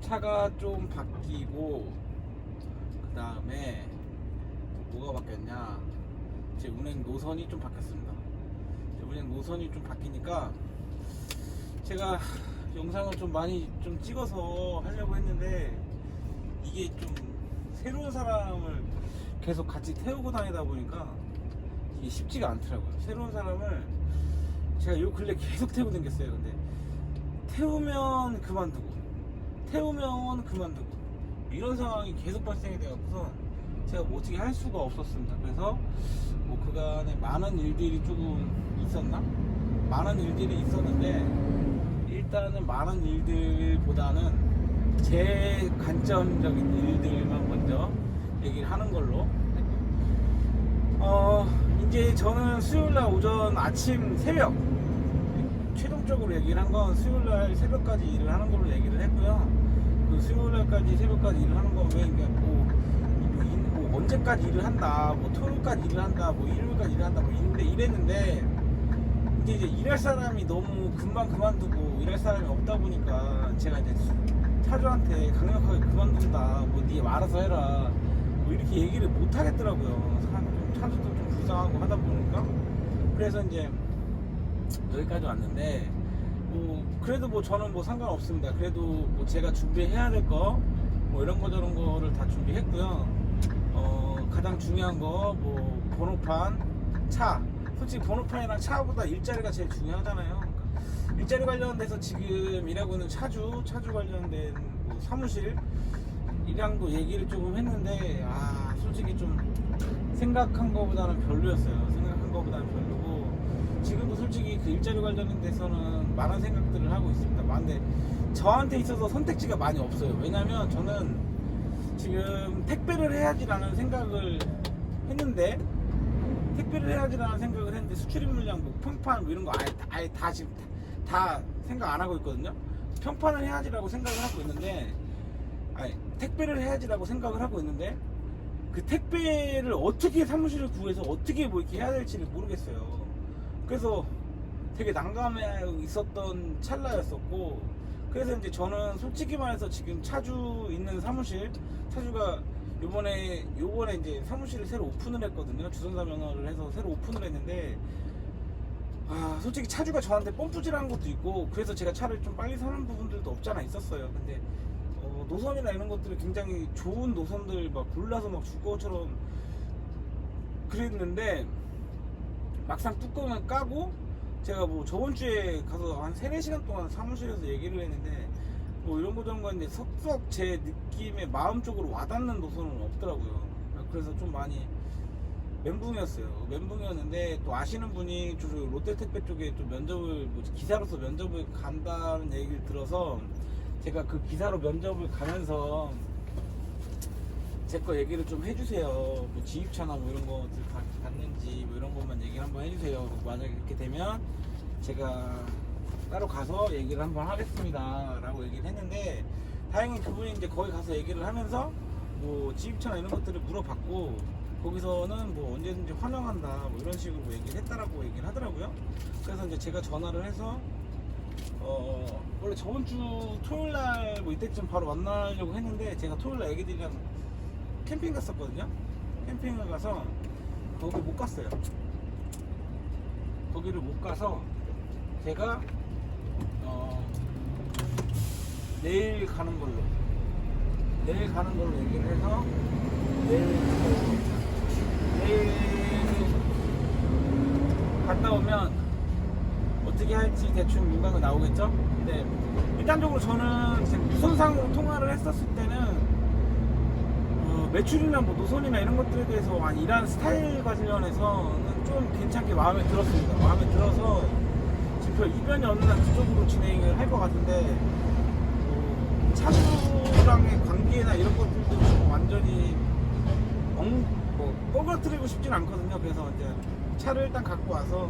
차가 좀 바뀌고 그 다음에 뭐가 바뀌었냐, 제 운행 노선이 좀 바뀌었습니다. 제 운행 노선이 좀 바뀌니까 제가 영상을 좀 많이 좀 찍어서 하려고 했는데 이게 좀 새로운 사람을 계속 같이 태우고 다니다 보니까 이게 쉽지가 않더라고요. 새로운 사람을 제가 요 근래 계속 태우고 다녔어요. 근데 태우면 그만두고 이런 상황이 계속 발생이 돼갖고서 제가 뭐 어떻게 할 수가 없었습니다. 그래서 뭐 그간에 많은 일들이 조금 있었나? 많은 일들이 있었는데 일단은 많은 일들보다는 제 관점적인 일들만 먼저 얘기를 하는 걸로. 이제 저는 수요일날 오전 아침 새벽, 최종적으로 얘기를 한 건 수요일날 새벽까지 일을 하는 걸로 얘기를 했고요. 그 수요일날까지 새벽까지 일을 하는 거 왜 뭐 언제까지 일을 한다, 뭐 토요일까지 일을 한다, 뭐 일요일까지 일을 한다, 뭐 이랬는데 이제 일할 사람이 너무 금방 그만두고 일할 사람이 없다 보니까 제가 이제 차주한테 강력하게 그만둔다, 뭐 네 알아서 해라, 뭐 이렇게 얘기를 못 하겠더라고요. 차주도 좀 불쌍하고 하다 보니까. 그래서 이제 여기까지 왔는데 뭐 그래도 뭐 저는 뭐 상관없습니다. 그래도 뭐 제가 준비해야 될 거 뭐 이런 거 저런 거를 다 준비했고요. 가장 중요한 거 뭐 번호판, 차. 솔직히 번호판이랑 차보다 일자리가 제일 중요하잖아요. 그러니까 일자리 관련돼서 지금 일하고 있는 차주 관련된 뭐 사무실 이랑도 얘기를 조금 했는데 솔직히 좀 생각한 거보다는 별로였어요. 생각한 거보다는 별로고 지금도 솔직히 그 일자리 관련돼서는 많은 생각들을 하고 있습니다. 근데 저한테 있어서 선택지가 많이 없어요. 왜냐면 저는 지금 택배를 해야지라는 생각을 했는데 수출입 물량, 뭐 평판 뭐 이런 거 아예 다 지금 다 생각 안 하고 있거든요. 평판을 해야지라고 생각을 하고 있는데, 택배를 해야지라고 생각을 하고 있는데 그 택배를 어떻게 사무실을 구해서 어떻게 뭐 이렇게 해야 될지를 모르겠어요. 그래서 되게 난감해 있었던 찰나였었고, 그래서 이제 저는 솔직히 말해서 지금 차주 있는 차주가 요번에 이제 사무실을 새로 오픈을 했거든요. 주선자 면허를 해서 새로 오픈을 했는데 솔직히 차주가 저한테 펌프질하는 것도 있고, 그래서 제가 차를 좀 빨리 사는 부분들도 없잖아 있었어요. 근데 노선이나 이런 것들이 굉장히 좋은 노선들 막 골라서 막 줄 것처럼 그랬는데 막상 뚜껑을 까고 제가 뭐 저번 주에 가서 한 3-4시간 동안 사무실에서 얘기를 했는데 뭐 이런 거 저런 거 했는데 썩썩 제 느낌에 마음적으로 와닿는 노선은 없더라고요. 그래서 좀 많이 멘붕이었는데 또 아시는 분이 롯데택배 쪽에 좀 면접을 기사로서 면접을 간다는 얘기를 들어서 제가 그 기사로 면접을 가면서 제 거 얘기를 좀 해주세요. 뭐 지입차나 뭐 이런 것들 갔는지 뭐 이런 것만 얘기를 한번 해주세요. 만약에 그렇게 되면 제가 따로 가서 얘기를 한번 하겠습니다 라고 얘기를 했는데, 다행히 그분이 이제 거기 가서 얘기를 하면서 뭐 지입차나 이런 것들을 물어봤고, 거기서는 뭐 언제든지 환영한다 뭐 이런 식으로 얘기를 했다라고 얘기를 하더라고요. 그래서 이제 제가 전화를 해서 원래 저번 주 토요일날 뭐 이때쯤 바로 만나려고 했는데 제가 토요일날 애기들이랑 캠핑 갔었거든요. 캠핑을 가서 거기 못 갔어요. 거기를 못 가서 제가 내일 가는 걸로 얘기를 해서 내일 갔다 오면 어떻게 할지 대충 윤곽은 나오겠죠? 근데 일단적으로 저는 지금 유선상으로 통화를 했었을 때는 매출이나 뭐 노선이나 이런 것들에 대해서 일하는 스타일 관련해서는 좀 괜찮게 마음에 들었습니다. 마음에 들어서 지금 별 이변이 없는 한 그쪽으로 진행을 할 것 같은데, 차주랑의 관계나 이런 것들도 좀 완전히 뻐거뜨리고 싶진 않거든요. 그래서 이제 차를 일단 갖고 와서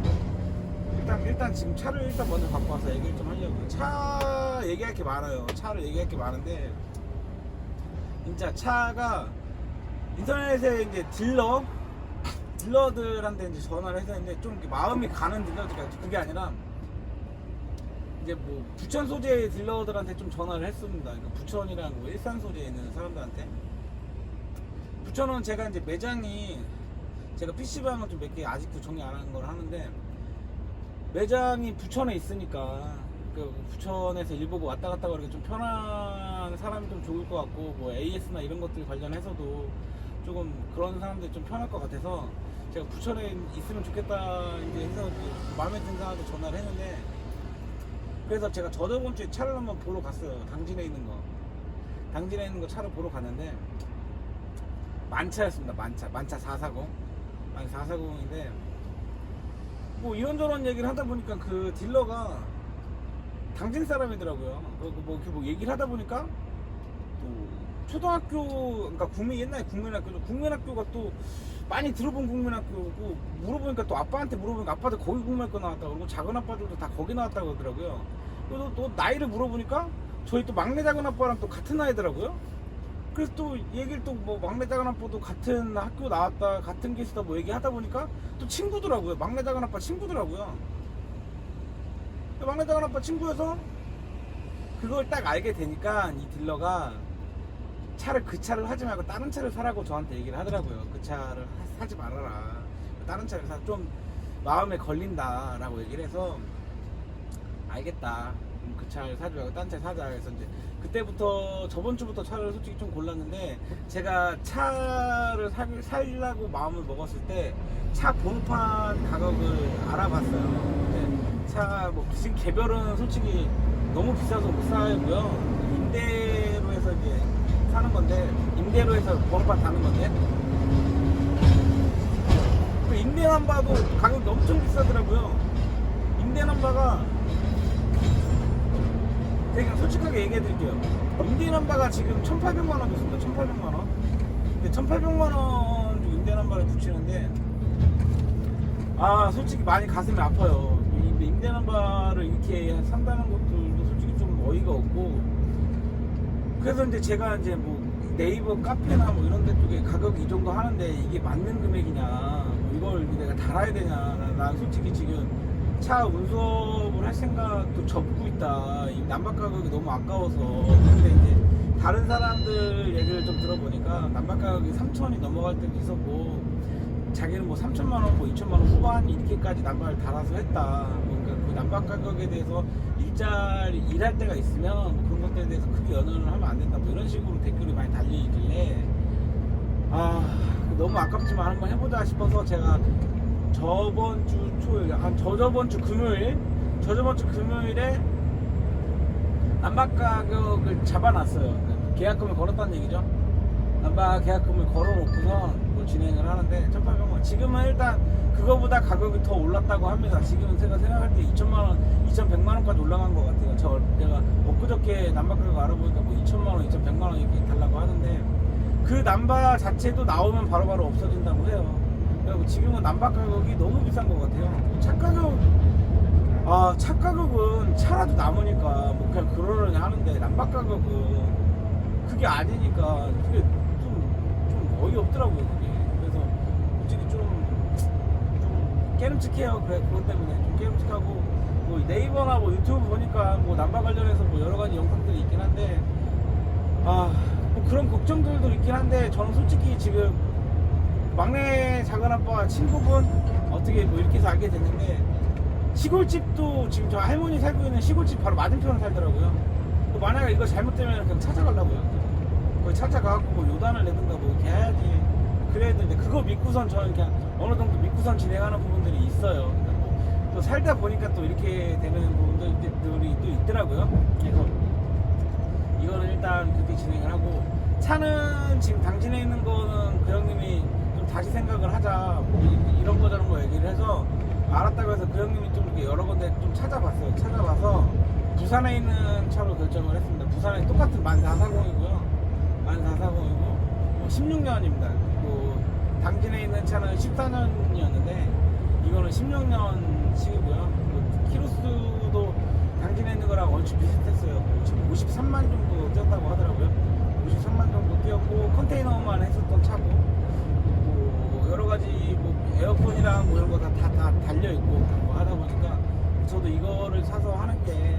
일단 지금 차를 먼저 갖고 와서 얘기를 좀 하려고요. 차 얘기할 게 많아요. 차를 얘기할 게 많은데 진짜 차가 인터넷에 이제 딜러들한테 이제 전화를 해서 했는데 좀 이렇게 마음이 가는 딜러들이 그게 아니라 이제 뭐 부천 소재 딜러들한테 좀 전화를 했습니다. 그러니까 부천이랑 뭐 일산 소재에 있는 사람들한테. 부천은 제가 이제 매장이 제가 PC방은 좀 몇 개 아직도 정리 안 한 걸 하는데 매장이 부천에 있으니까 그 부천에서 일보고 왔다 갔다 거리기 좀 편한 사람이 좀 좋을 것 같고 뭐 AS나 이런 것들 관련해서도 조금 그런 사람들이 좀 편할 것 같아서 제가 부천에 있으면 좋겠다 이제 해서 마음에 든 사람한테 전화를 했는데 그래서 제가 저번 주에 차를 한번 보러 갔어요. 당진에 있는 거 차를 보러 갔는데 만차였습니다. 만차 440 440인데 뭐 이런저런 얘기를 하다 보니까 그 딜러가 당진 사람이더라고요. 뭐 얘기를 하다 보니까 또 초등학교 그러니까 옛날에 국민학교죠. 국민학교가 또 많이 들어본 국민학교고 물어보니까 또 아빠한테 물어보니까 아빠도 거기 국민학교 나왔다고 그러고 작은 아빠들도 다 거기 나왔다고 그러더라고요. 그래서 또 나이를 물어보니까 저희 또 막내 작은 아빠랑 또 같은 나이더라고요. 그래서 또 얘기를 또 뭐 막내 작은 아빠도 같은 학교 나왔다 같은 기수다 뭐 얘기하다 보니까 또 친구더라고요. 막내 작은 아빠 친구더라고요. 막내 작은 아빠 친구여서 그걸 딱 알게 되니까 이 딜러가 그 차를 하지 말고 다른 차를 사라고 저한테 얘기를 하더라고요. 그 차를 사지 말아라. 다른 차를 사 좀 마음에 걸린다 라고 얘기를 해서 알겠다. 그 차를 사지 말고 딴 차 사자 해서 이제 그때부터 저번 주부터 차를 솔직히 좀 골랐는데 제가 차를 살려고 마음을 먹었을 때 차 번호판 가격을 알아봤어요. 근데 차 뭐 지금 개별은 솔직히 너무 비싸서 못 사고요. 임대로 해서 이제 사는 건데 임대로 해서 번호판 다는 건데 그 임대 넘버도 가격이 엄청 비싸더라고요. 임대 넘버가 그냥 솔직하게 얘기해 드릴게요. 임대 넘버가 지금 1,800만 원 줬습니다. 1,800만 원. 근데 1,800만 원 임대 넘버를 붙이는데 솔직히 많이 가슴이 아파요. 임대 넘버를 이렇게 산다는 것들도 솔직히 좀 어이가 없고 그래서 이제 제가 이제 뭐 네이버 카페나 뭐 이런 데 쪽에 가격이 이 정도 하는데 이게 맞는 금액이냐 뭐 이걸 내가 달아야 되냐 난 솔직히 지금 차 운송을 할 생각도 접고 있다. 이 난방 가격이 너무 아까워서. 근데 이제 다른 사람들 얘기를 좀 들어보니까 난방 가격이 3천이 넘어갈 때도 있었고 자기는 뭐 3천만 원, 뭐 2천만 원 후반 이렇게까지 난방을 달아서 했다. 그러니까 그 난방 가격에 대해서 일할 때가 있으면 뭐 그런 것들에 대해서 크게 연연을 하면 안 된다. 뭐 이런 식으로 댓글이 많이 달리길래 너무 아깝지만 한번 해보자 싶어서 제가 저번 주 초일, 저저번 주 금요일에 난방 가격을 잡아놨어요. 계약금을 걸었다는 얘기죠. 난방 계약금을 걸어놓고서 뭐 진행을 하는데 1,800만. 지금은 일단 그거보다 가격이 더 올랐다고 합니다. 지금은 제가 생각할 때 2천만 원, 2,100만 원까지 올라간 것 같아요. 내가 엊그저께 난방 가격 알아보니까 뭐 2천만 원, 2,100만 원 이렇게 달라고 하는데 그 난방 자체도 나오면 바로바로 없어진다고 해요. 지금은 난방 가격이 너무 비싼 것 같아요. 차 가격은 차라도 남으니까 뭐 그냥 그러려니 하는데 난방 가격은 그게 아니니까 그게 좀 어이없더라고요. 그게. 그래서 솔직히 좀 깨름칙해요. 그것 때문에 좀 깨름칙하고 뭐 네이버나 뭐 유튜브 보니까 뭐 난방 관련해서 뭐 여러 가지 영상들이 있긴 한데 뭐 그런 걱정들도 있긴 한데 저는 솔직히 지금 막내 작은아빠 친구분 어떻게 뭐 이렇게 해서 알게 됐는데 시골집도 지금 저 할머니 살고 있는 시골집 바로 맞은편에 살더라고요. 만약에 이거 잘못되면 그냥 찾아가려고요. 거기 찾아가고 뭐 요단을 내든가 뭐 이렇게 해야지. 그래야 되는데 그거 믿고선 저는 그냥 어느 정도 믿고선 진행하는 부분들이 있어요. 그러니까 또 살다 보니까 또 이렇게 되는 부분들이 또 있더라고요. 그래서 이거는 일단 그렇게 진행을 하고 차는 지금 당진에 있는 거는 그 형님이 다시 생각을 하자 뭐 이런 거 저런 거 얘기를 해서 알았다고 해서 그 형님이 좀 이렇게 여러 군데 좀 찾아봤어요. 찾아봐서 부산에 있는 차로 결정을 했습니다. 부산에 똑같은 10440이고요. 10440이고 16년입니다. 그 당진에 있는 차는 14년이었는데 이거는 16년식이고요. 그 키로수도 당진에 있는 거랑 얼추 비슷했어요. 지금 53만 정도 뛰었다고 하더라고요. 53만 정도 뛰었고 컨테이너만 했었던 차고 여러 가지 뭐 에어컨이랑 뭐 이런 거 다 달려 있고 뭐 하다 보니까 저도 이거를 사서 하는 게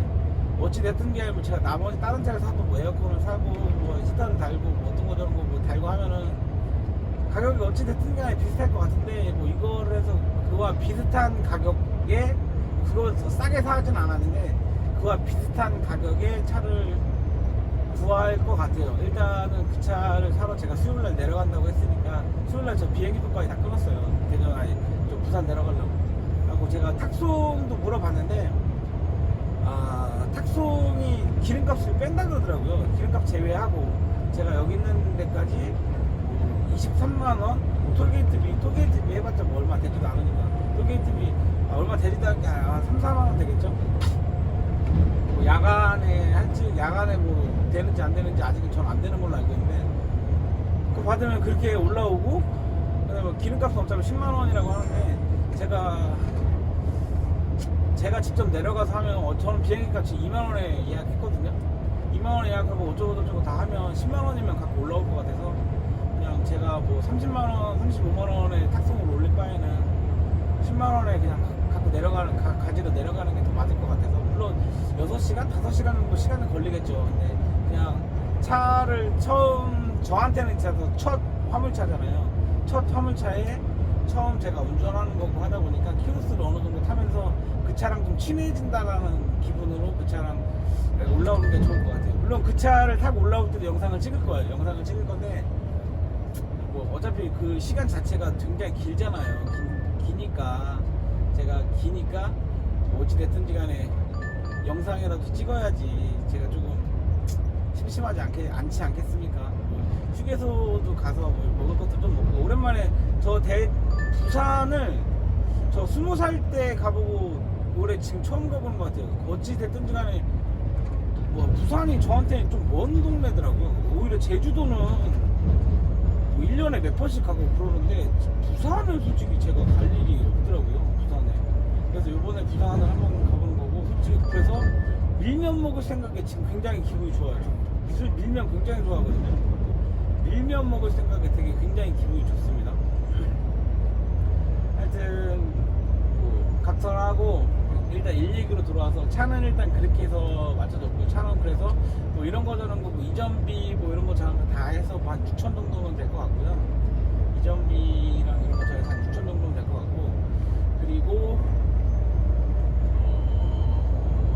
어찌 됐든 게 뭐 제가 나머지 다른 차를 사도 뭐 에어컨을 사고 뭐 히터를 달고 뭐 어떤 거 저런 거 뭐 달고 하면은 가격이 어찌 됐든 간에 비슷할 것 같은데 뭐 이거를 해서 그와 비슷한 가격에 그거 싸게 사진 않았는데 그와 비슷한 가격에 차를 구할 것 같아요. 일단은 그 차를 사러 제가 수요일날 내려간다고 했으니까 수요일날 저 비행기표까지 다 끊었어요. 대전 아니 저 부산 내려가려고 하고 제가 탁송도 물어봤는데 탁송이 기름값을 뺀다 그러더라고요. 기름값 제외하고 제가 여기 있는 데까지 23만원 톨게이트비 해봤자 뭐 얼마 되지도 않으니까 톨게이트비 얼마 되지도 않게 3, 4만원 되겠죠. 뭐 야간에 뭐 되는지 안 되는지 아직은 전 안 되는 걸로 알고 있는데 그거 받으면 그렇게 올라오고 그다음에 기름값은 어차피 10만원이라고 하는데 제가 직접 내려가서 하면 저는 비행기값이 2만원에 예약했거든요. 2만원에 예약하고 어쩌고저쩌고 다 하면 10만원이면 갖고 올라올 것 같아서 그냥 제가 뭐 30만원, 35만원에 탁송을 올릴 바에는 10만원에 그냥 갖고 가지러 내려가는 게 더 맞을 것 같아서 물론 6시간, 5시간 정도 시간은 걸리겠죠. 근데 그냥 차를 저한테는 진짜 첫 화물차잖아요. 첫 화물차에 처음 제가 운전하는 거고 하다 보니까 키로수를 어느 정도 타면서 그 차랑 좀 친해진다라는 기분으로 그 차랑 올라오는 게 좋을 것 같아요. 물론 그 차를 타고 올라올 때도 영상을 찍을 거예요. 영상을 찍을 건데 뭐 어차피 그 시간 자체가 굉장히 길잖아요. 기니까 뭐 어찌됐든지 간에 영상이라도 찍어야지 제가 조금 심심하지 않지 않겠습니까? 뭐 휴게소도 가서 뭐 먹을 것도 좀 먹고 오랜만에 부산을 저 20살 때 가보고 올해 지금 처음 가보는 것 같아요. 어찌됐든지 간에 뭐 부산이 저한테는 좀 먼 동네더라고요. 오히려 제주도는 뭐 1년에 몇 번씩 가고 그러는데 부산은 솔직히 제가 갈 일이 없더라고요. 부산에. 그래서 이번에 부산을 한번 가보는 거고 솔직히 그래서 밀면 먹을 생각에 지금 굉장히 기분이 좋아요. 저 밀면 굉장히 좋아하거든요. 밀면 먹을 생각에 되게 굉장히 기분이 좋습니다. 하여튼 뭐 각설하고 일단 일 얘기로 들어와서 차는 일단 그렇게 해서 맞춰줬고 차는 그래서 뭐 이런 거 저런 거 뭐 이전비 뭐 이런 거 저런 거 다 해서 한 6천 정도는 될 것 같고요. 이전비랑 이런 거 저해서 한 6천 정도는 될 것 같고 그리고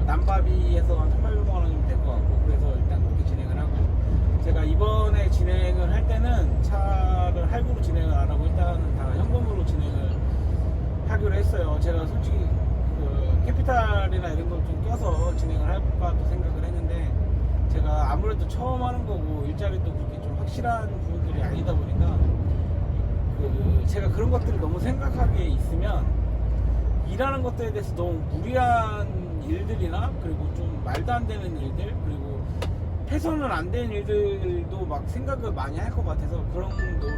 남바비에서 한 3,800만 원이면 될 것 같고 그래서 일단 그렇게 진행을 하고 제가 이번에 진행을 할 때는 차를 할부로 진행을 안 하고 일단은 다 현금으로 진행을 하기로 했어요. 제가 솔직히 그 캐피탈이나 이런 걸 좀 껴서 진행을 할까도 생각을 했는데 제가 아무래도 처음 하는 거고 일자리도 그렇게 좀 확실한 부분들이 아니다 보니까 제가 그런 것들을 너무 생각하게 있으면 일하는 것들에 대해서 너무 무리한 일들이나 그리고 좀 말도 안 되는 일들 그리고 해서는 안 되는 일들도 막 생각을 많이 할 것 같아서 그런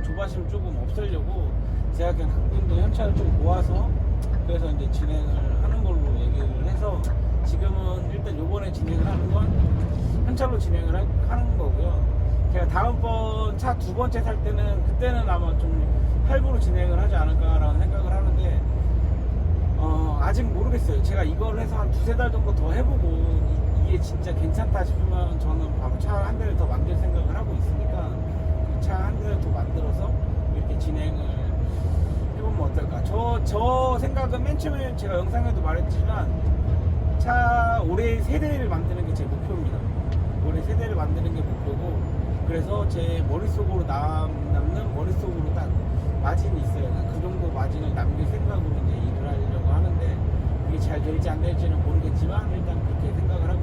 조바심을 조금 없애려고 제가 그냥 갖고 있는 현찰을 좀 모아서 그래서 이제 진행을 하는 걸로 얘기를 해서 지금은 일단 요번에 진행을 하는 건 현찰로 진행을 하는 거고요. 제가 다음번 차 두 번째 살 때는 그때는 아마 좀 할부로 진행을 하지 않을까라는 생각을 하는데 아직 모르겠어요. 제가 이걸 해서 한 2-3달 정도 더 해보고 이게 진짜 괜찮다 싶으면 저는 바로 차 한 대를 더 만들 생각을 하고 있으니까 그 차 한 대를 더 만들어서 이렇게 진행을 해보면 어떨까. 저 생각은 맨 처음에 제가 영상에도 말했지만 올해 3대를 만드는 게 제 목표입니다. 올해 3대를 만드는 게 목표고 그래서 제 머릿속으로 남는 머릿속으로 딱 마진이 있어요. 그 정도 마진을 남길 생각으로 이제 일을 하려고 하는데 그게 잘 될지 안 될지는 모르겠지만 일단 그렇게 생각을 하고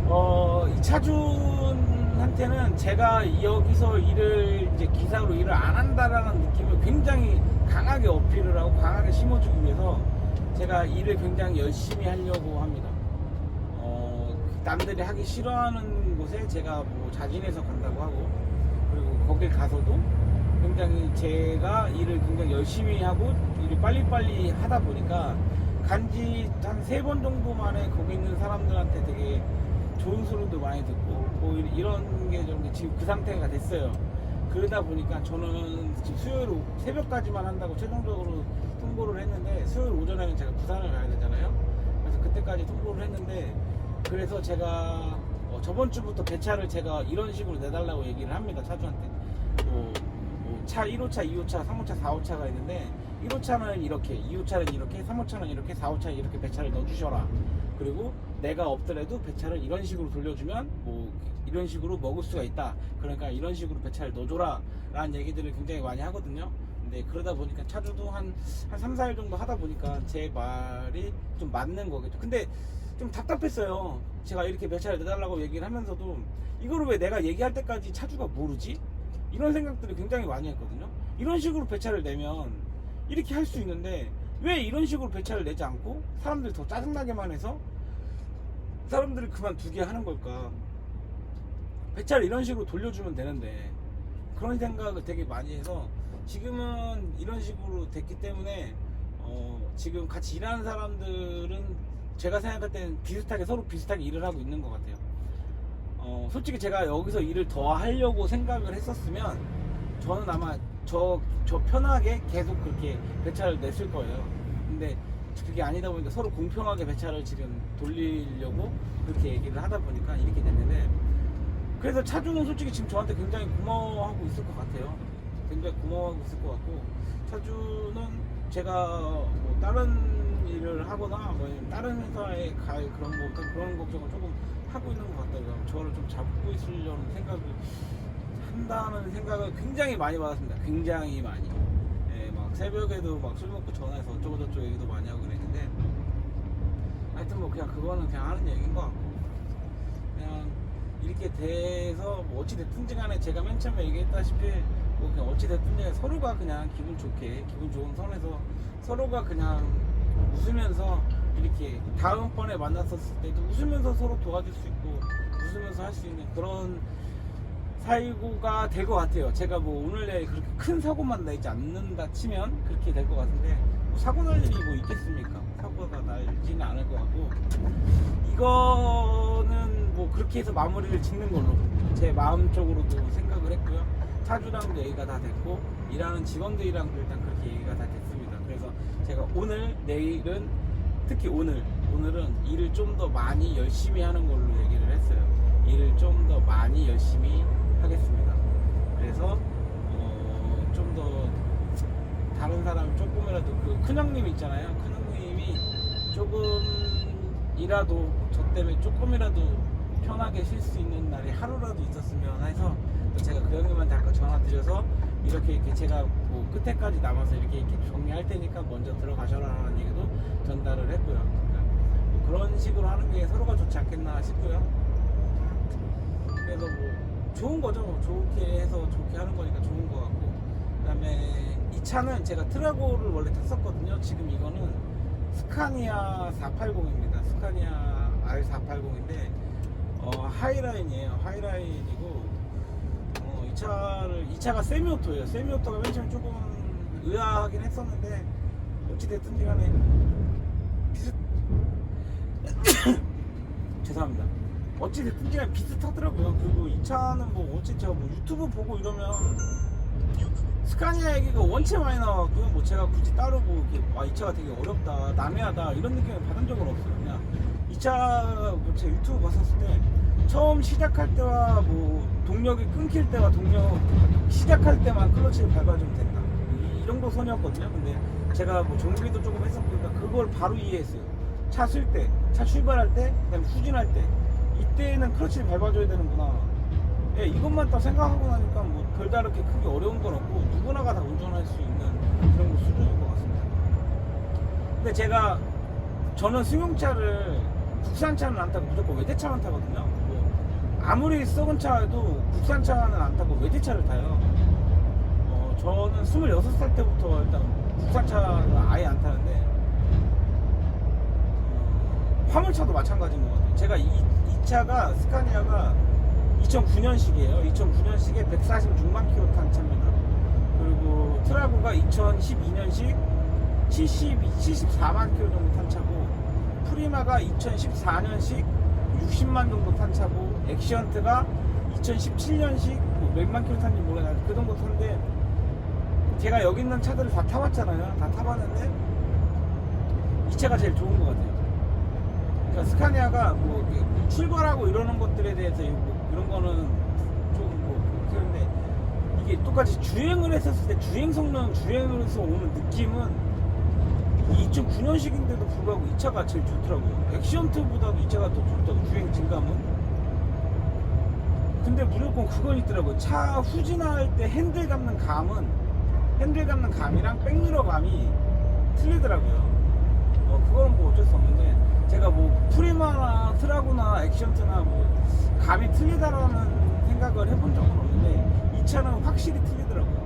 있고 이 차준한테는 제가 여기서 이제 기사로 일을 안 한다라는 느낌을 굉장히 강하게 어필을 하고 강하게 심어주기 위해서 제가 일을 굉장히 열심히 하려고 합니다. 남들이 하기 싫어하는 곳에 제가 뭐 자진해서 간다고 하고 그리고 거길 가서도 굉장히 제가 일을 굉장히 열심히 하고 일을 빨리빨리 하다 보니까 간지 한 3번 정도 만에 거기 있는 사람들한테 되게 좋은 소리도 많이 듣고 뭐 이런 게 좀 지금 그 상태가 됐어요. 그러다 보니까 저는 지금 수요일 새벽까지만 한다고 최종적으로 통보를 했는데 수요일 오전에는 제가 부산을 가야 되잖아요. 그래서 그때까지 배차까지 통보를 했는데, 그래서 제가 저번 주부터 배차를 제가 이런 식으로 내달라고 얘기를 합니다. 차주한테. 차 1호차, 2호차, 3호차, 4호차가 있는데 1호차는 이렇게, 2호차는 이렇게, 3호차는 이렇게, 4호차는 이렇게 배차를 넣어주셔라. 그리고 내가 없더라도 배차를 이런 식으로 돌려주면 뭐 이런 식으로 먹을 수가 있다. 그러니까 이런 식으로 배차를 넣어줘라 라는 얘기들을 굉장히 많이 하거든요. 근데 그러다 보니까 차주도 한 3, 4일 정도 하다 보니까 제 말이 좀 맞는 거겠죠. 근데 좀 답답했어요. 제가 이렇게 배차를 내달라고 얘기를 하면서도 이거를 왜 내가 얘기할 때까지 차주가 모르지? 이런 생각들을 굉장히 많이 했거든요. 이런 식으로 배차를 내면 이렇게 할 수 있는데 왜 이런 식으로 배차를 내지 않고 사람들이 더 짜증나게만 해서 사람들이 그만두게 하는 걸까? 배차를 이런 식으로 돌려주면 되는데, 그런 생각을 되게 많이 해서 지금은 이런 식으로 됐기 때문에 지금 같이 일하는 사람들은 제가 생각할 때는 비슷하게, 서로 비슷하게 일을 하고 있는 것 같아요. 솔직히 제가 여기서 일을 더 하려고 생각을 했었으면 저는 아마 저 편하게 계속 그렇게 배차를 냈을 거예요. 근데 그게 아니다 보니까 서로 공평하게 배차를 지금 돌리려고 그렇게 얘기를 하다 보니까 이렇게 됐는데, 그래서 차주는 솔직히 지금 저한테 굉장히 고마워하고 있을 것 같아요. 굉장히 고마워하고 있을 것 같고, 차주는 제가 뭐 다른 일을 하거나 뭐 다른 회사에 갈 그런 걱정을 조금 하고 있는 것 같다고요. 저를 좀 잡고 있으려는 생각을 한다는 생각을 굉장히 많이 받았습니다. 굉장히 많이. 예, 막 새벽에도 막 술 먹고 전화해서 어쩌고저쩌고 얘기도 많이 하고 그랬는데, 하여튼 뭐 그냥 그거는 그냥 하는 얘기인 것 같고, 그냥 이렇게 돼서 뭐 어찌됐든지 간에 제가 맨 처음에 얘기했다시피 뭐 그냥 어찌됐든지 간에 서로가 그냥 기분 좋게, 기분 좋은 선에서 서로가 그냥 웃으면서 이렇게 다음번에 만났었을 때도 웃으면서 서로 도와줄 수 있고 웃으면서 할 수 있는 그런 사이가 될 것 같아요. 제가 뭐 오늘 내일 그렇게 큰 사고만 나지 않는다 치면 그렇게 될 것 같은데, 뭐 사고 날 일이 뭐 있겠습니까? 사고가 날지는 않을 것 같고, 이거는 뭐 그렇게 해서 마무리를 짓는 걸로 제 마음적으로도 생각을 했고요. 차주랑도 얘기가 다 됐고 일하는 직원들이랑도 일단 그렇게 얘기가 다 됐습니다. 그래서 제가 오늘, 내일은, 특히 오늘은 일을 좀 더 많이 열심히 하는 걸로 얘기를 했어요. 일을 좀 더 많이 열심히 하겠습니다. 그래서 좀 더 다른 사람 조금이라도, 그 큰형님 있잖아요. 큰형님이 조금이라도 저 때문에 조금이라도 편하게 쉴 수 있는 날이 하루라도 있었으면 해서 제가 그 형님한테 아까 전화 드려서 이렇게 제가 뭐 끝에까지 남아서 이렇게 정리할 테니까 먼저 들어가셔라라는 얘기도 전달을 했고요. 그러니까 뭐 그런 식으로 하는 게 서로가 좋지 않겠나 싶고요. 그래서 뭐 좋은 거죠. 뭐 좋게 해서 좋게 하는 거니까 좋은 거 같고, 그다음에 이 차는 제가 트라고를 원래 탔었거든요. 지금 이거는 스카니아 480입니다. 스카니아 R480인데 하이라인이에요. 하이라인이고, 이 차가 세미오토예요. 세미오토가 맨 처음에 조금 의아하긴 했었는데 어찌됐든 간에 죄송합니다. 어찌됐든 간에 비슷하더라고요. 그리고 이 차는 뭐 어찌 제가 뭐 유튜브 보고 이러면 스카니아 얘기가 원체 많이 나왔고요. 뭐 제가 굳이 따로 뭐 이렇게 이 차가 되게 어렵다, 난해하다 이런 느낌을 받은 적은 없어요. 그냥 이 차 뭐 제가 유튜브 봤었을 때 처음 시작할 때와 뭐 동력이 끊길 때와 동력 시작할 때만 클러치를 밟아주면 된다, 이 정도 선이었거든요. 근데 제가 뭐 정비도 조금 했었으니까 그걸 바로 이해했어요. 차 쓸 때, 차 출발할 때, 그다음에 후진할 때, 이때는 클러치를 밟아줘야 되는구나. 예, 이것만 딱 생각하고 나니까 뭐 별다르게 크게 어려운 건 없고 누구나가 다 운전할 수 있는 그런 수준인 것 같습니다. 근데 저는 승용차를 국산차는 안 타고 무조건 외제차만 타거든요. 뭐 아무리 썩은 차도 국산차는 안 타고 외제차를 타요. 저는 26살 때부터 일단 국산차는 아예 안 타는데, 화물차도 마찬가지인 것 같아요. 제가 이 차가, 스카니아가 2009년식이에요. 2009년식에 146만 킬로 탄 차입니다. 그리고 트라고가 2012년식 74만 킬로 정도 탄 차고, 프리마가 2014년식 60만 정도 탄 차고, 액시언트가 2017년식 뭐 몇만 킬로 탄지 모르겠는데 그 정도 탄데, 제가 여기 있는 차들을 다 타봤잖아요. 다 타봤는데 이 차가 제일 좋은 것 같아요. 그러니까 스카니아가 뭐 이렇게 출발하고 이러는 것들에 대해서 뭐 이런 거는 좀뭐 그런데 이게 똑같이 주행을 했었을 때 주행 성능, 주행으로서 오는 느낌은 2009년식인데도 불구하고 이 차가 제일 좋더라고요. 액션트보다도 이 차가 더 좋다고, 주행 질감은. 근데 무조건 그건 있더라고요. 차 후진할 때 핸들 감는 감이랑 백미러 감이 틀리더라고요. 그거는 뭐 어쩔 수 없는데, 제가 뭐 프리마나 트라고나 액션트나 뭐 감이 틀리다라는 생각을 해본 적은 없는데, 이 차는 확실히 틀리더라고요.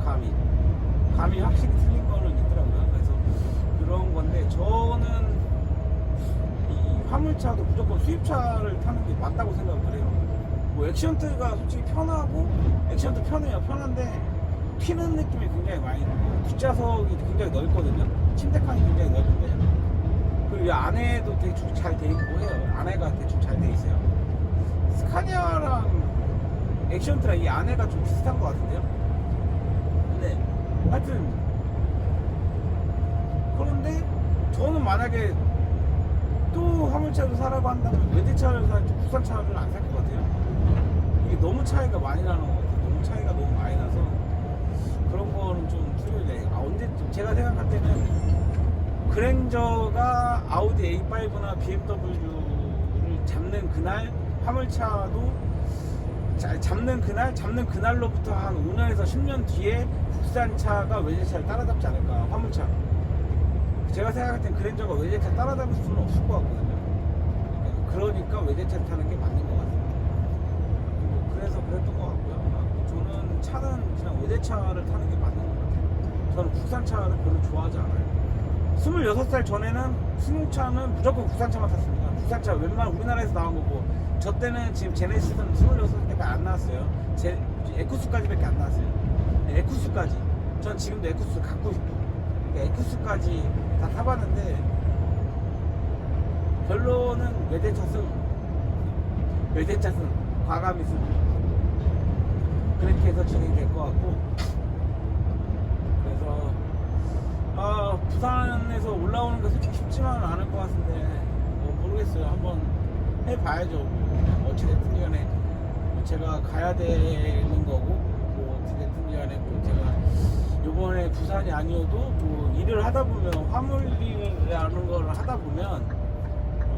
감이 확실히 틀린 거는 있더라고요. 그래서 그런 건데, 저는 이 화물차도 무조건 수입차를 타는 게 맞다고 생각을 해요. 뭐 액션트가 솔직히 편하고, 액션트 편해요. 편한데 튀는 느낌이 굉장히 많이 들고, 뒷좌석이 굉장히 넓거든요. 침대칸이 굉장히 넓은데, 그리고 이 안에도 대충 잘 돼 있고 해요. 안에가 대충 잘 돼 있어요. 스카니아랑 액션트랑 이 안에가 좀 비슷한 것 같은데요. 근데 하여튼 그런데 저는 만약에 또 화물차를 사라고 한다면 외제차를 살지 국산차를 안 살 것 같아요. 이게 너무 차이가 많이 나는 것 같아요. 너무 차이가 너무 많이 나서 그런 거는 좀 틀려요. 언제쯤 제가 생각할 때는 그랜저가 아우디 A5나 BMW를 잡는 그날, 화물차도 잡는 그날로부터 한 5년에서 10년 뒤에 국산차가 외제차를 따라잡지 않을까. 화물차, 제가 생각할 땐 그랜저가 외제차 따라잡을 수는 없을 것 같거든요. 그러니까 외제차를 타는 게 맞는 것 같아요. 그래서 그랬던 것 같고요. 저는 차는 그냥 외제차를 타는 게 맞는 것 같아요. 저는 국산차를 별로 좋아하지 않아요. 26살 전에는 승용차는 무조건 국산차만 탔습니다. 국산차 웬만한 우리나라에서 나온 거고, 저 때는 지금 제네시스는 26살 때까지 안 나왔어요. 에쿠스까지밖에 안 나왔어요. 에쿠스까지. 전 지금도 에쿠스 갖고 있고, 그러니까 에쿠스까지 다 타봤는데 결론은 외제차 승, 과감히 승, 그렇게 해서 진행될 것 같고, 그래서 부산에서 올라오는 게 솔직히 쉽지만은 않을 것 같은데, 뭐 모르겠어요. 한번 해봐야죠. 어찌됐든 간에 제가 가야 되는 거고, 뭐 어찌됐든 간에 뭐 제가 요번에 부산이 아니어도 뭐 일을 하다 보면, 화물 일이라는 걸 하다 보면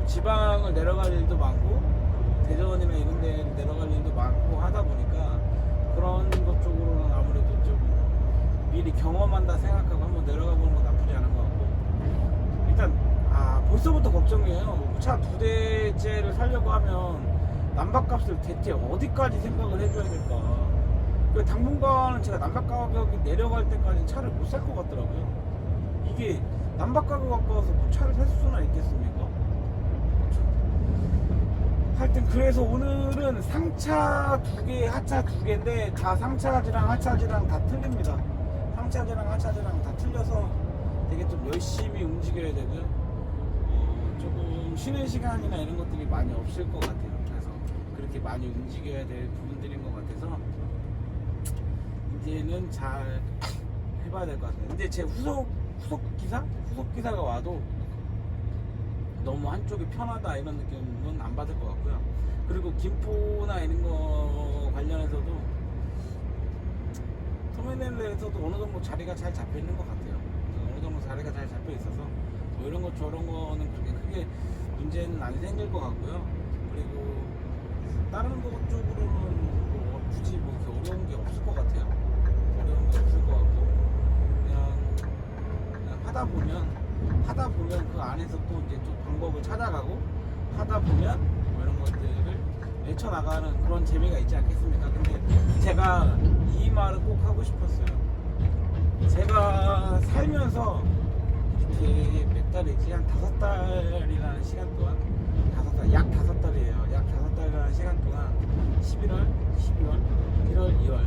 지방을 내려갈 일도 많고, 대전이나 이런 데 내려갈 일도 많고 하다 보니까 그런 것 쪽으로는 아무래도 좀 미리 경험한다 생각하고 한번 내려가 보는 건 나쁘지 않은 것 같고, 일단 벌써부터 걱정이에요. 차 2대째를 살려고 하면 난방값을 대체 어디까지 생각을 해줘야 될까. 당분간은 제가 난방 가격이 내려갈 때까지 차를 못 살 것 같더라고요. 이게 난방 가격 갖고 와서 뭐 차를 살 수나 있겠습니까? 하여튼 그래서 오늘은 상차 2개, 하차 2개인데 다 상차지랑 하차지랑 다 틀립니다. 상차지랑 하차지랑 다 틀려서 되게 좀 열심히 움직여야 되고요. 조금 쉬는 시간이나 이런 것들이 많이 없을 것 같아요. 그래서 그렇게 많이 움직여야 될 부분들인 것 같아서 이제는 잘 해봐야 될 것 같아요. 근데 제 후속 기사가 와도 너무 한쪽이 편하다 이런 느낌은 안 받을 것 같고요. 그리고 김포나 이런 거 관련해서도 터미널에서도 어느 정도 자리가 잘 잡혀 있는 것 같아요. 어느 정도 자리가 잘 잡혀 있어서 뭐 이런 거 저런 거는 그렇게 크게 문제는 안 생길 것 같고요. 그리고 다른 거 쪽으로는 뭐 굳이 뭐 이렇게 어려운 게 없을 것 같아요. 어려운 게 없을 것 같고, 그냥 하다 보면 그 안에서 또 이제 좀 방법을 찾아가고, 하다 보면 뭐 이런 것들을 헤쳐나가는 그런 재미가 있지 않겠습니까? 근데 제가 이 말을 꼭 하고 싶었어요. 제가 살면서 이렇게 몇 달이지? 한 5달이라는 시간 동안, 약 5달이에요. 약 5달이라는 시간 동안 11월, 12월, 1월, 2월,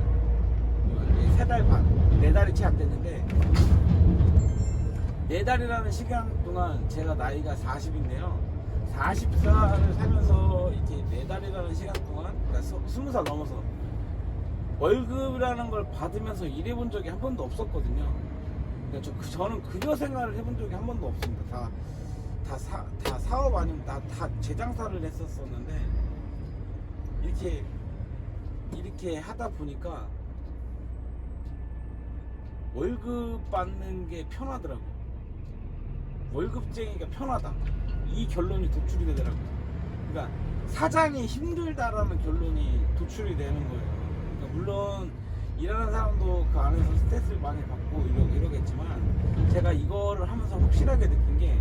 6월, 3달 반, 4달이 채 안 됐는데, 4달이라는 시간 동안 제가 나이가 40인데요. 40살을 살면서 이렇게 4달이라는 시간 동안, 그러니까 20살 넘어서 월급이라는 걸 받으면서 일해본 적이 한 번도 없었거든요. 그러니까 저는 급여 생활을 해본 적이 한 번도 없습니다. 다 사업 아니면 다 제장사를 했었었는데 이렇게 하다 보니까 월급 받는 게 편하더라고. 월급쟁이가 편하다. 이 결론이 도출이 되더라고. 그러니까 사장이 힘들다라는 결론이 도출이 되는 거예요. 그러니까 물론 일하는 사람도 그 안에서 스트레스를 많이 받고 이러겠지만 제가 이거를 하면서 확실하게 느낀 게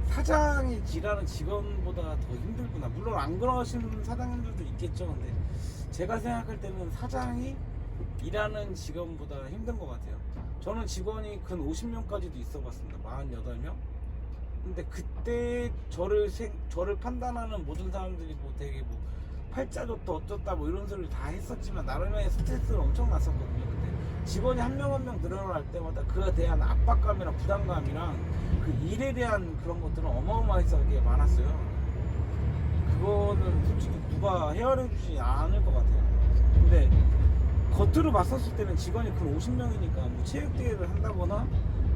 사장이 일하는 직원보다 더 힘들구나. 물론 안 그러시는 사장님들도 있겠죠. 근데 제가 생각할 때는 사장이 일하는 직원보다 힘든 것 같아요. 저는 직원이 근 50명까지도 있어 봤습니다. 48명. 근데 그때 저를 판단하는 모든 사람들이 뭐 되게 뭐 팔자 좋다 어쩌다 뭐 이런 소리를 다 했었지만 나름의 스트레스를 엄청 났었거든요. 그때 직원이 한 명 한 명 늘어날 때마다 그에 대한 압박감이랑 부담감이랑 그 일에 대한 그런 것들은 어마어마하게 많았어요. 그거는 솔직히 누가 헤아려 주지 않을 것 같아요. 근데 겉으로 봤었을 때는 직원이 근 50명이니까 뭐 체육대회를 한다거나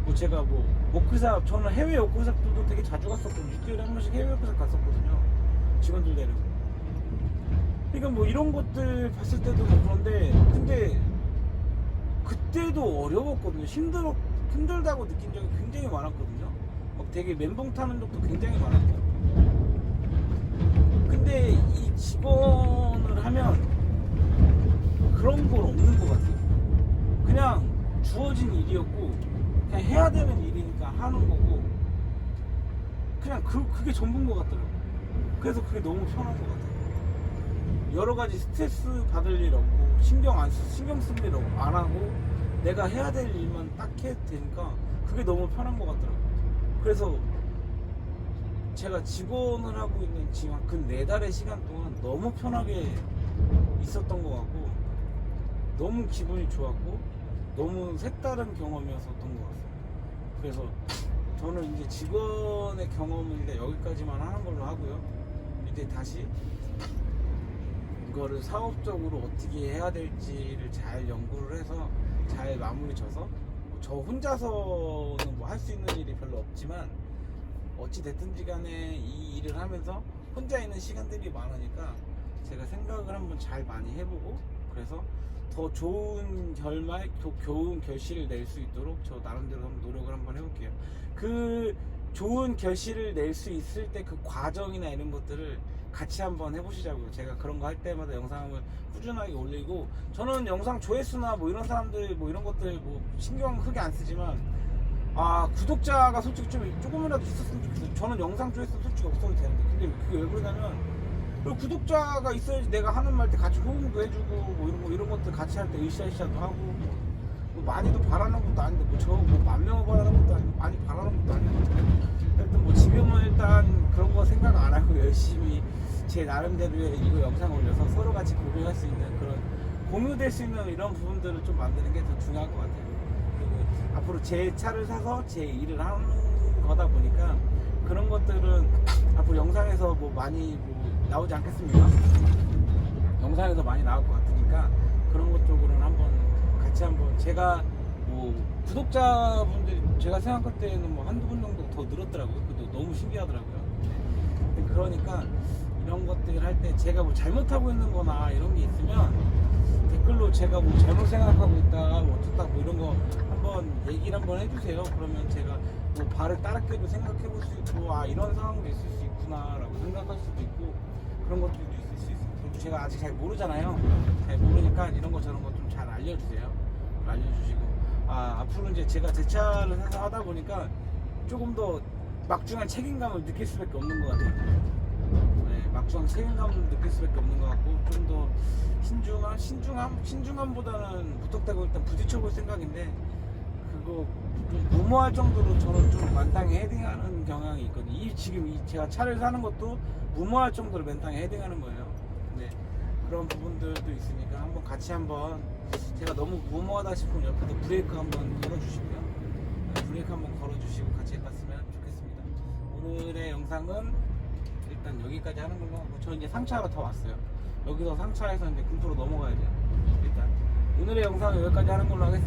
뭐 제가 뭐 워크샵, 저는 해외 워크샵들도 되게 자주 갔었거든요. 6개월에 한 번씩 해외 워크샵 갔었거든요. 직원들 데리고. 그러니까 뭐 이런 것들 봤을 때도 뭐 그런데 근데 그때도 어려웠거든요. 힘들다고 느낀 적이 굉장히 많았거든요. 막 되게 멘붕 타는 적도 굉장히 많았고. 근데 이 직원을 하면 그런 건 없는 것 같아요. 그냥 주어진 일이었고 그냥 해야 되는 일이니까 하는 거고 그냥 그게 전부인 것 같더라고요. 그래서 그게 너무 편한 것 같아요. 여러 가지 스트레스 받을 일 없고 신경 쓸 일 없고 안 하고 내가 해야 될 일만 딱 해도 되니까 그게 너무 편한 것 같더라고요. 그래서 제가 직원을 하고 있는 지금 근 4달의 시간 동안 너무 편하게 있었던 것 같고 너무 기분이 좋았고 너무 색다른 경험이었었던 것 같습니다. 그래서 저는 이제 직원의 경험인데 여기까지만 하는 걸로 하고요. 이제 다시 이거를 사업적으로 어떻게 해야 될지를 잘 연구를 해서 잘 마무리 져서 저 혼자서는 뭐 할 수 있는 일이 별로 없지만 어찌 됐든지 간에 이 일을 하면서 혼자 있는 시간들이 많으니까 제가 생각을 한번 잘 많이 해보고 그래서 더 좋은 좋은 결실을 낼 수 있도록 저 나름대로 한번 노력을 한번 해볼게요. 그 좋은 결실을 낼 수 있을 때 그 과정이나 이런 것들을 같이 한번 해보시자고요. 제가 그런 거 할 때마다 영상을 꾸준하게 올리고 저는 영상 조회수나 뭐 이런 사람들 뭐 이런 것들 뭐 신경 크게 안 쓰지만 구독자가 솔직히 조금이라도 있었으면 좋겠어요. 저는 영상 조회수 솔직히 없어도 되는데 근데 그게 왜 그러냐면 구독자가 있어야지 내가 하는 말 때 같이 호응도 해주고 뭐 이런 것들 같이 할 때 으쌰으쌰도 하고 뭐 많이도 바라는 것도 아닌데 뭐 저 뭐 10,000명 바라는 것도 아니고 많이 바라는 것도 아니고 하여튼 뭐 지금은 일단 그런 거 생각 안 하고 열심히 제 나름대로의 이거 영상 올려서 서로 같이 공유할 수 있는 그런 공유될 수 있는 이런 부분들을 좀 만드는 게 더 중요할 것 같아요. 그리고 앞으로 제 차를 사서 제 일을 하는 거다 보니까 그런 것들은 앞으로 영상에서 뭐 많이 뭐 나오지 않겠습니까? 영상에서 많이 나올 것 같으니까 그런 것 쪽으로는 같이 한번 제가 뭐 구독자분들이 제가 생각할 때는 뭐 한두 분 정도 더 늘었더라고요. 그것도 너무 신기하더라고요. 그러니까 이런 것들 할 때 제가 뭐 잘못하고 있는 거나 이런 게 있으면 댓글로 제가 뭐 잘못 생각하고 있다 뭐 어쩌다 뭐 이런 거 한번 얘기를 한번 해주세요. 그러면 제가 뭐 발을 따르게도 생각해 볼 수 있고 이런 상황도 있을 수 있구나 라고 생각할 수도 있고 그런 것들도 있을 수 있어요. 그리고 제가 아직 잘 모르잖아요. 잘 모르니까 이런 거 저런 거 좀 잘 알려주세요. 알려주시고 앞으로 이제 제가 제 차를 사서 하다 보니까 조금 더 막중한 책임감을 느낄 수밖에 없는 것 같아요. 네, 막중한 책임감을 느낄 수밖에 없는 것 같고 좀 더 신중함보다는 무턱대고 일단 부딪혀볼 생각인데 그거 좀 무모할 정도로 저는 좀 만땅에 헤딩하는 경향이 있거든요. 지금 제가 차를 사는 것도 무모할 정도로 맨땅에 헤딩하는 거예요. 근데 그런 부분들도 있으니까 한번 제가 너무 무모하다 싶으면 옆에서 브레이크 한번 걸어주시고요. 브레이크 한번 걸어주시고 같이 해봤으면 좋겠습니다. 오늘의 영상은 일단 여기까지 하는 걸로 하고 저 이제 상차하러 더 왔어요. 여기서 상차해서 이제 군포로 넘어가야 돼요. 일단 오늘의 영상은 여기까지 하는 걸로 하겠습니다.